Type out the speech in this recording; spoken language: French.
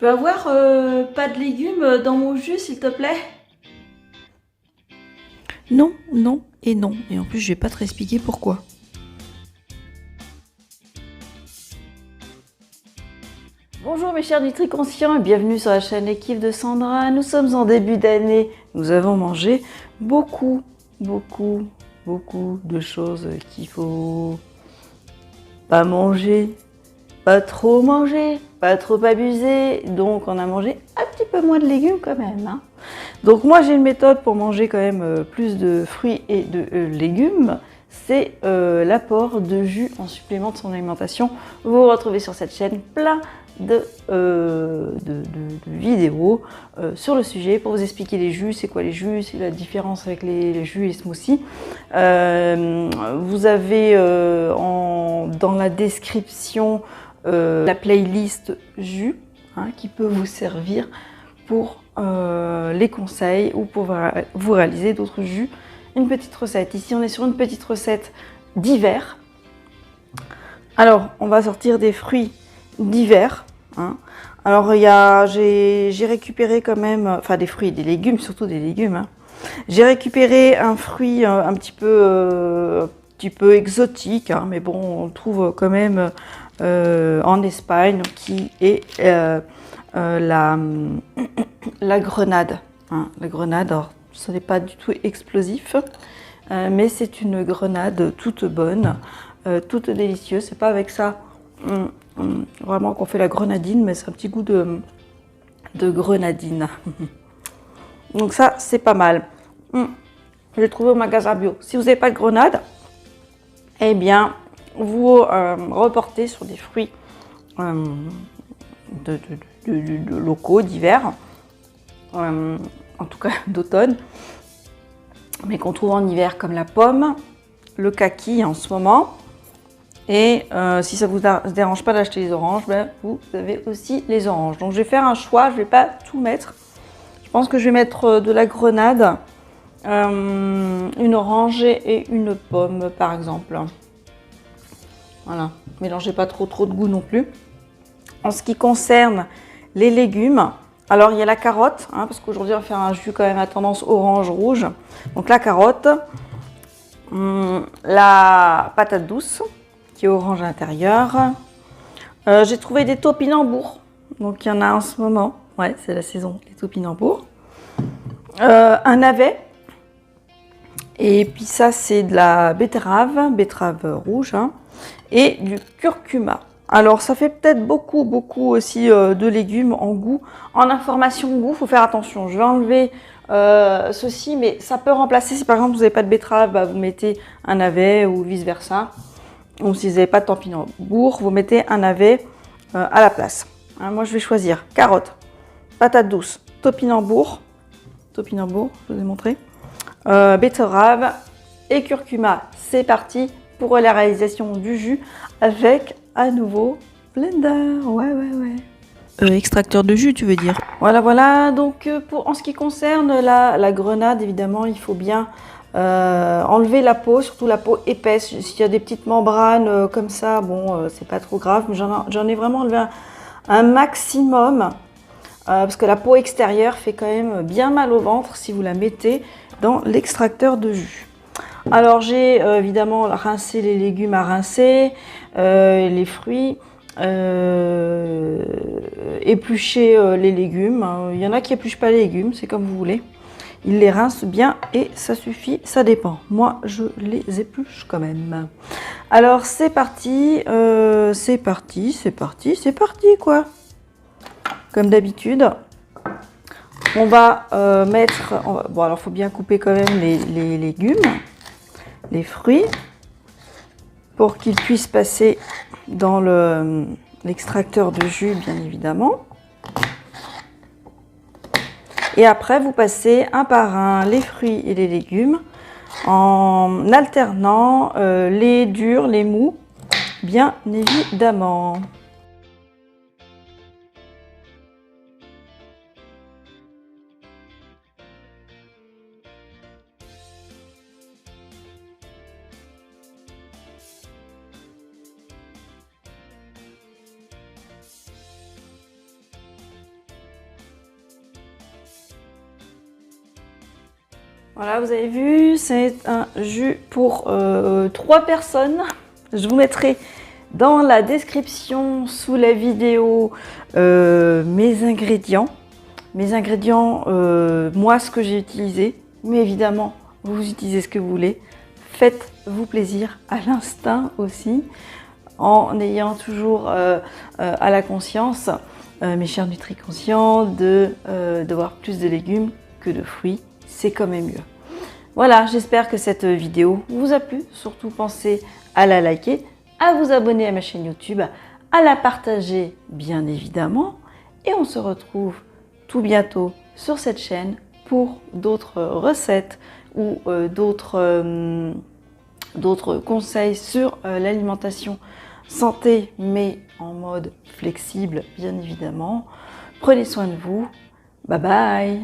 peux avoir pas de légumes dans mon jus, s'il te plaît? Non, non et non. Et en plus, je vais pas te réexpliquer pourquoi. Bonjour mes chers Nutri-Conscients et bienvenue sur la chaîne Les Kiffs de Sandra. Nous sommes en début d'année. Nous avons mangé beaucoup de choses qu'il faut pas manger, pas trop manger, pas trop abuser. Donc on a mangé un petit peu moins de légumes quand même, hein. Donc moi j'ai une méthode pour manger quand même plus de fruits et de légumes. C'est l'apport de jus en supplément de son alimentation. Vous retrouvez sur cette chaîne plein de vidéos sur le sujet pour vous expliquer les jus, c'est quoi les jus, c'est la différence avec les jus et les smoothies. Vous avez dans la description la playlist jus, hein, qui peut vous servir pour les conseils ou pour vous réaliser d'autres jus. Une petite recette. Ici, on est sur une petite recette d'hiver. Alors, on va sortir des fruits d'hiver, hein. Alors, j'ai récupéré quand même, enfin des fruits, des légumes, surtout des légumes, hein. J'ai récupéré un fruit un petit peu exotique, hein, mais bon, on le trouve quand même en Espagne, qui est la grenade, hein. La grenade, alors, ce n'est pas du tout explosif, mais c'est une grenade toute bonne, toute délicieuse. C'est pas avec ça vraiment qu'on fait la grenadine, mais c'est un petit goût de grenadine. Donc ça, c'est pas mal. Je l'ai trouvé au magasin bio. Si vous n'avez pas de grenade, eh bien, vous reportez sur des fruits locaux, d'hiver, en tout cas d'automne, mais qu'on trouve en hiver, comme la pomme, le kaki en ce moment. Et si ça ne vous dérange pas d'acheter les oranges, ben, vous avez aussi les oranges. Donc je vais faire un choix, je ne vais pas tout mettre. Je pense que je vais mettre de la grenade, une orange et une pomme par exemple. Voilà, mélangez pas trop de goût non plus. En ce qui concerne les légumes, alors il y a la carotte, hein, parce qu'aujourd'hui on va faire un jus quand même à tendance orange-rouge. Donc la carotte, la patate douce, qui est orange à l'intérieur. J'ai trouvé des topinambours, donc il y en a en ce moment. Ouais, c'est la saison des topinambours. Un navet. Et puis ça, c'est de la betterave rouge, hein, et du curcuma. Alors ça fait peut-être beaucoup aussi de légumes en goût. En information goût, il faut faire attention. Je vais enlever ceci, mais ça peut remplacer. Si par exemple vous n'avez pas de betterave, bah, vous mettez un navet ou vice versa. Ou si vous n'avez pas de topinambour, vous mettez un navet à la place. Hein, moi je vais choisir carotte, patate douce, topinambour, je vous ai montré, betterave et curcuma. C'est parti pour la réalisation du jus avec à nouveau blender. Ouais. Extracteur de jus, tu veux dire? Voilà. Donc en ce qui concerne la grenade, évidemment, il faut bien enlever la peau, surtout la peau épaisse. S'il y a des petites membranes comme ça, bon, c'est pas trop grave. Mais j'en ai vraiment enlevé un maximum. Parce que la peau extérieure fait quand même bien mal au ventre si vous la mettez dans l'extracteur de jus. Alors j'ai évidemment rincé les légumes à rincer, les fruits, éplucher les légumes. Il y en a qui épluchent pas les légumes, c'est comme vous voulez. Ils les rincent bien et ça suffit, ça dépend. Moi je les épluche quand même. Alors c'est parti quoi. Comme d'habitude, on va mettre... bon, alors il faut bien couper quand même les légumes, les fruits, pour qu'ils puissent passer dans l'extracteur de jus, bien évidemment. Et après, vous passez un par un les fruits et les légumes en alternant les durs, les mous, bien évidemment. Voilà, vous avez vu, c'est un jus pour 3 personnes. Je vous mettrai dans la description sous la vidéo mes ingrédients. Moi ce que j'ai utilisé, mais évidemment vous utilisez ce que vous voulez. Faites-vous plaisir à l'instinct aussi, en ayant toujours à la conscience, mes chers nutri-conscients, d'avoir plus de légumes que de fruits. C'est quand même mieux. Voilà, j'espère que cette vidéo vous a plu. Surtout pensez à la liker, à vous abonner à ma chaîne YouTube, à la partager bien évidemment. Et on se retrouve tout bientôt sur cette chaîne pour d'autres recettes ou d'autres conseils sur l'alimentation santé, mais en mode flexible bien évidemment. Prenez soin de vous. Bye bye.